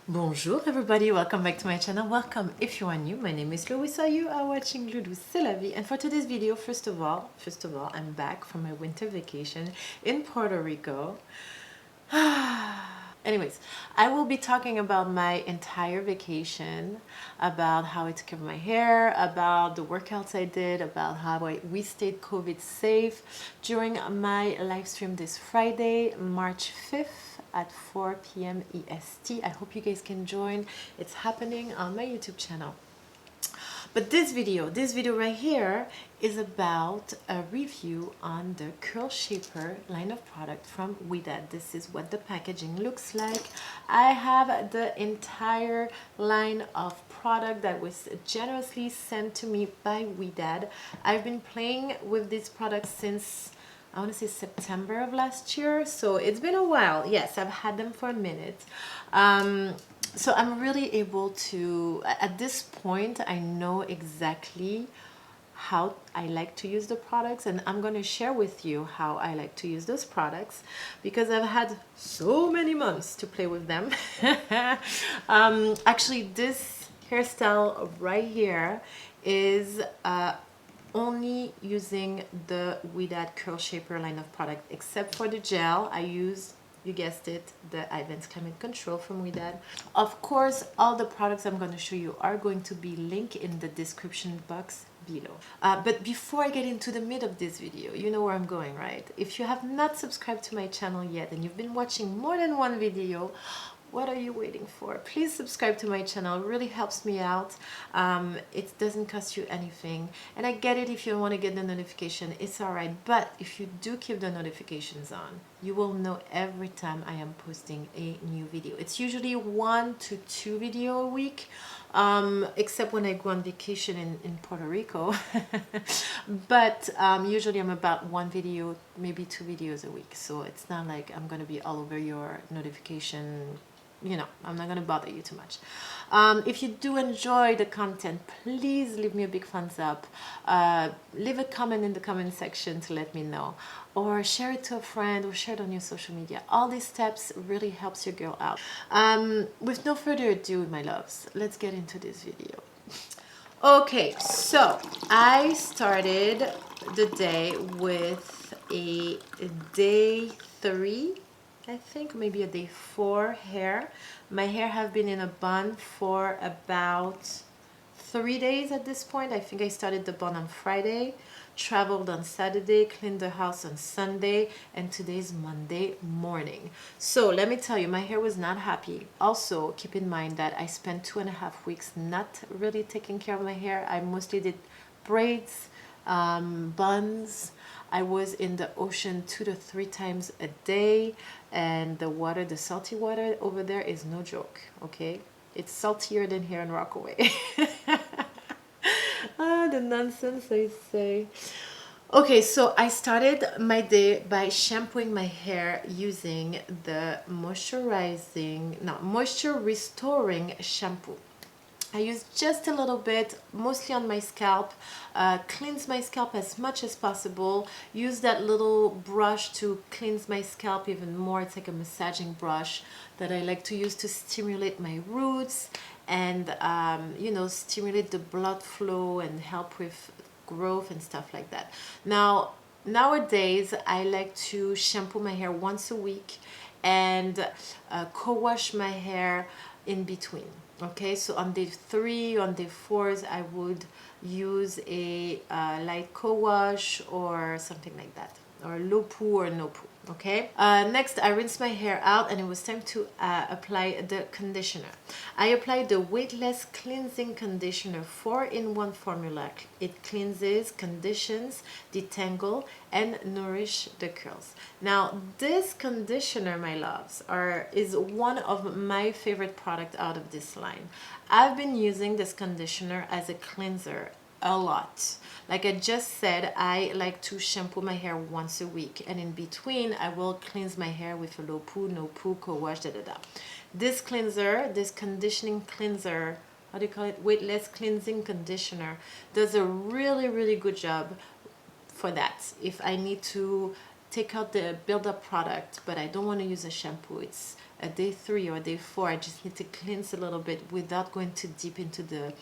Bonjour everybody, welcome back to my channel. Welcome if you are new. My name is Luisa. You are watching Ludou C'est la vie. And for today's video, first of all, I'm back from my winter vacation in Puerto Rico. Anyways, I will be talking about my entire vacation, about how I took care of my hair, about the workouts I did, about how we stayed COVID safe during my live stream this Friday, March 5th at 4 p.m. EST. I hope you guys can join. It's happening on my YouTube channel. But this video right here is about a review on the Curl Shaper line of product from Ouidad. This is what the packaging looks like. I have the entire line of product that was generously sent to me by Ouidad. I've been playing with this product since I want to say September of last year, so it's been a while. Yes, I've had them for a minute. So I'm really able to, at this point, I know exactly how I like to use the products, and I'm going to share with you how I like to use those products because I've had so many months to play with them. Actually, this hairstyle right here is only using the Ouidad Curl Shaper line of product, except for the gel. I used, you guessed it, the Advanced Climate Control from Ouidad. Of course, all the products I'm going to show you are going to be linked in the description box below. But before I get into the meat of this video, you know where I'm going, right? If you have not subscribed to my channel yet and you've been watching more than one video, what are you waiting for? Please subscribe to my channel. It really helps me out. It doesn't cost you anything. And I get it if you don't want to get the notification, it's alright. But if you do keep the notifications on, you will know every time I am posting a new video. It's usually 1 to 2 videos a week, except when I go on vacation in Puerto Rico. But usually I'm about 1 video, maybe 2 videos a week. So it's not like I'm going to be all over your notification. You know, I'm not going to bother you too much. If you do enjoy the content, please leave me a big thumbs up. Leave a comment in the comment section to let me know. Or share it to a friend or share it on your social media. All these steps really helps your girl out. With no further ado, my loves, let's get into this video. Okay, so I started the day with a day 3, I think, maybe a day 4 hair. My hair have been in a bun for about 3 days at this point. I think I started the bun on Friday, traveled on Saturday, cleaned the house on Sunday, and today's Monday morning. So let me tell you, my hair was not happy. Also, keep in mind that I spent 2.5 weeks not really taking care of my hair. I mostly did braids, buns. I was in the ocean 2 to 3 times a day, and the water, the salty water over there is no joke, okay? It's saltier than here in Rockaway. The nonsense I say. Okay, so I started my day by shampooing my hair using the moisture restoring shampoo. I use just a little bit, mostly on my scalp, cleanse my scalp as much as possible, use that little brush to cleanse my scalp even more. It's like a massaging brush that I like to use to stimulate my roots and, you know, stimulate the blood flow and help with growth and stuff like that. Now, nowadays, I like to shampoo my hair once a week and co-wash my hair in between. Okay, so on day 3, on day 4s, I would use a light co-wash or something like that, or low poo or no poo. Okay, next I rinsed my hair out and it was time to apply the conditioner. I applied the weightless cleansing conditioner 4-in-1 formula. It cleanses, conditions, detangle, and nourish the curls. Now this conditioner, my loves, is one of my favorite products out of this line. I've been using this conditioner as a cleanser a lot. Like I just said, I like to shampoo my hair once a week, and in between I will cleanse my hair with a low poo, no poo, co-wash, This cleanser, this conditioning cleanser, how do you call it, weightless cleansing conditioner, does a really good job for that. If I need to take out the build-up product but I don't want to use a shampoo, it's a day 3 or day 4, I just need to cleanse a little bit without going too deep into the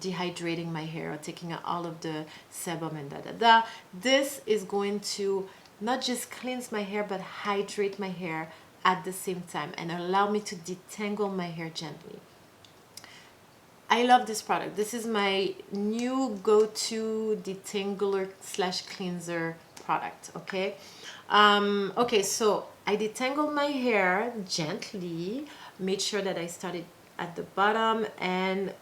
dehydrating my hair or taking out all of the sebum and this is going to not just cleanse my hair but hydrate my hair at the same time and allow me to detangle my hair gently. I love this product. This is my new go-to detangler slash cleanser product. Okay. Okay, so I detangled my hair gently, made sure that I started at the bottom and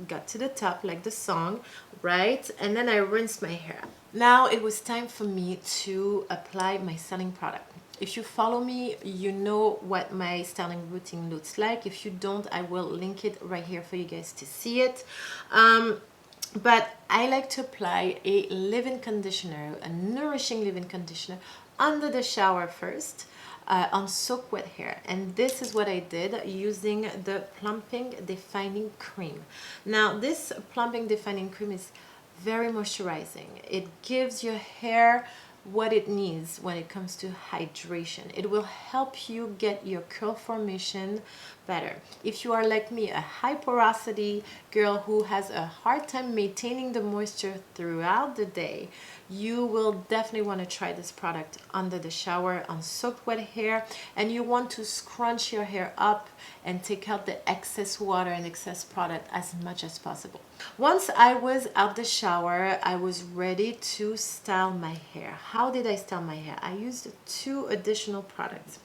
got to the top like the song, right? And then I rinsed my hair. Now it was time for me to apply my styling product. If you follow me, you know what my styling routine looks like. If you don't, I will link it right here for you guys to see it. But I like to apply a leave-in conditioner, a nourishing leave-in conditioner under the shower first. On soak wet hair, and this is what I did using the plumping defining cream. Now this plumping defining cream is very moisturizing. It gives your hair what it needs when it comes to hydration. It will help you get your curl formation better. If you are like me, a high porosity girl who has a hard time maintaining the moisture throughout the day, you will definitely want to try this product under the shower on soaked wet hair, and you want to scrunch your hair up and take out the excess water and excess product as much as possible. Once I was out the shower, I was ready to style my hair. How did I style my hair? I used 2 additional products.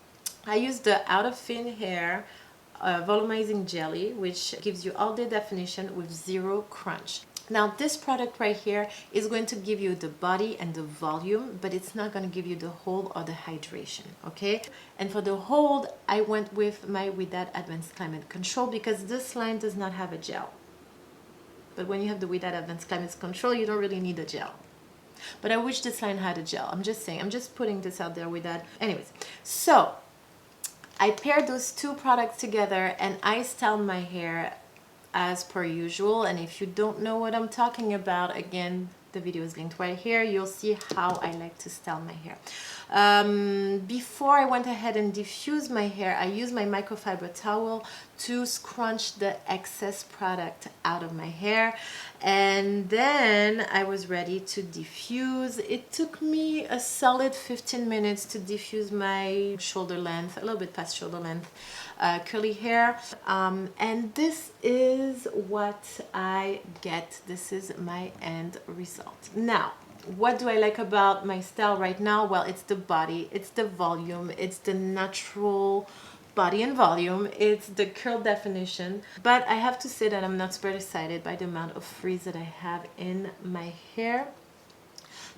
I used the Out of Thin Hair Volumizing Jelly, which gives you all day definition with 0 crunch. Now this product right here is going to give you the body and the volume, but it's not going to give you the hold or the hydration, okay? And for the hold, I went with my Ouidad Advanced Climate Control because this line does not have a gel. But when you have the Ouidad Advanced Climate Control, you don't really need a gel. But I wish this line had a gel. I'm just saying, I'm just putting this out there with that. Anyways, so I paired those 2 products together and I styled my hair as per usual. And if you don't know what I'm talking about, again, the video is linked right here. You'll see how I like to style my hair. Before I went ahead and diffused my hair, I used my microfiber towel to scrunch the excess product out of my hair, and then I was ready to diffuse. It took me a solid 15 minutes to diffuse my shoulder length, a little bit past shoulder length curly hair, and this is what I get. This is my end result. Now, what do I like about my style right now? Well, it's the body, it's the volume, it's the natural body and volume, it's the curl definition. But I have to say that I'm not super excited by the amount of frizz that I have in my hair.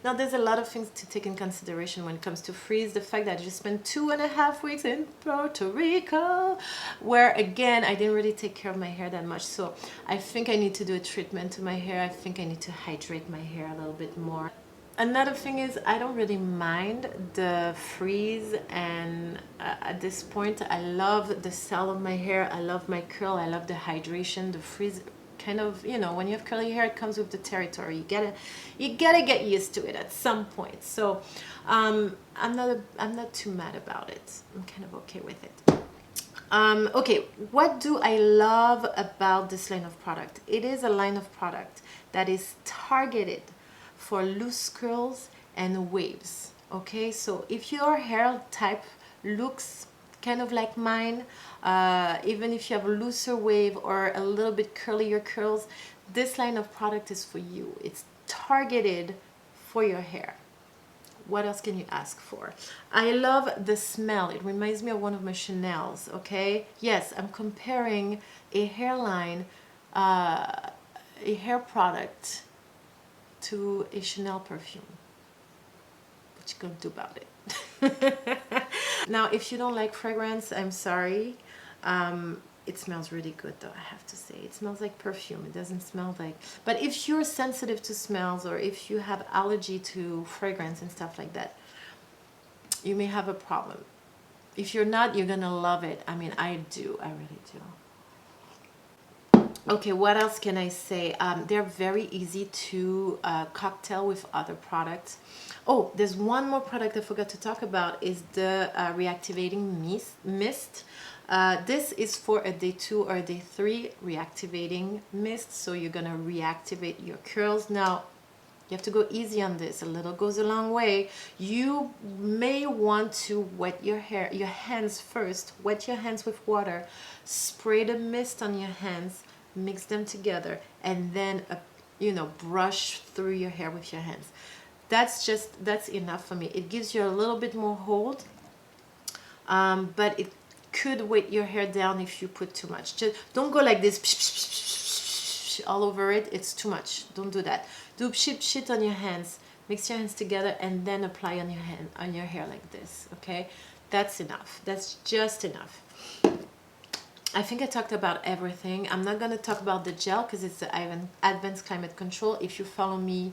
Now, there's a lot of things to take in consideration when it comes to frizz. The fact that I just spent 2.5 weeks in Puerto Rico, where again, I didn't really take care of my hair that much. So I think I need to do a treatment to my hair. I think I need to hydrate my hair a little bit more. Another thing is I don't really mind the frizz, and at this point I love the style of my hair. I love my curl. I love the hydration. The frizz kind of, you know, when you have curly hair, it comes with the territory. You gotta get used to it at some point. So I'm not too mad about it. I'm kind of okay with it. Okay, what do I love about this line of product? It is a line of product that is targeted for loose curls and waves. Okay, so if your hair type looks kind of like mine, even if you have a looser wave or a little bit curlier curls, this line of product is for you. It's targeted for your hair. What else can you ask for? I love the smell. It reminds me of one of my Chanel's, okay? Yes, I'm comparing a hairline, a hair product to a Chanel perfume. What you gonna do about it? Now, if you don't like fragrance, I'm sorry. It smells really good though, I have to say. It smells like perfume. It doesn't smell like... But if you're sensitive to smells, or if you have allergy to fragrance and stuff like that, you may have a problem. If you're not, you're gonna love it. I mean, I do. I really do. Okay, what else can I say? They're very easy to cocktail with other products. Oh, there's one more product I forgot to talk about, is the Reactivating Mist. This is for a day 2 or a day 3 reactivating mist, so you're gonna reactivate your curls. Now you have to go easy on this. A little goes a long way. You may want to wet your hands first. Wet your hands with water. Spray the mist on your hands. Mix them together, and then brush through your hair with your hands. That's enough for me. It gives you a little bit more hold, but it could weight your hair down if you put too much. Just don't go like this all over it. It's too much. Don't do that. Do shit on your hands. Mix your hands together and then apply on your hair like this. Okay, that's enough. That's just enough. I think I talked about everything. I'm not going to talk about the gel because it's the Advanced Climate Control. If you follow me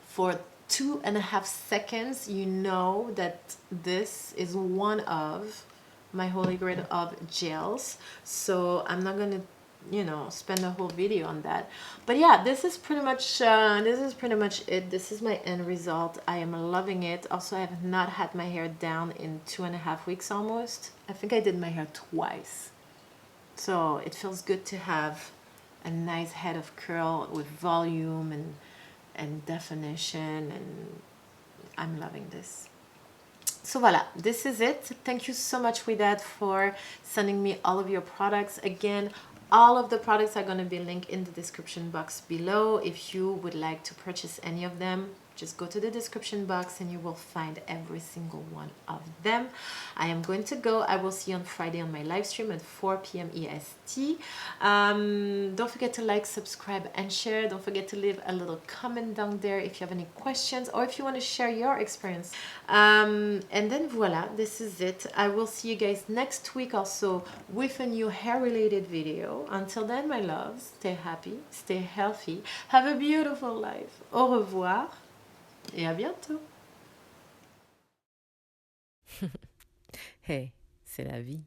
for 2.5 seconds, you know that this is one of my holy grail of gels. So I'm not going to spend a whole video on that. But yeah, this is pretty much it. This is my end result. I am loving it. Also, I have not had my hair down in 2.5 weeks almost. I think I did my hair twice. So it feels good to have a nice head of curl with volume and definition, and I'm loving this. So voila, this is it. Thank you so much, Ouidad, for sending me all of your products. Again, all of the products are going to be linked in the description box below. If you would like to purchase any of them, just go to the description box and you will find every single one of them. I am going to go. I will see you on Friday on my live stream at 4 p.m. EST. Don't forget to like, subscribe, and share. Don't forget to leave a little comment down there if you have any questions or if you want to share your experience. And then voila, this is it. I will see you guys next week also with a new hair-related video. Until then, my loves, stay happy, stay healthy, have a beautiful life. Au revoir. Et à bientôt. Hey, c'est la vie.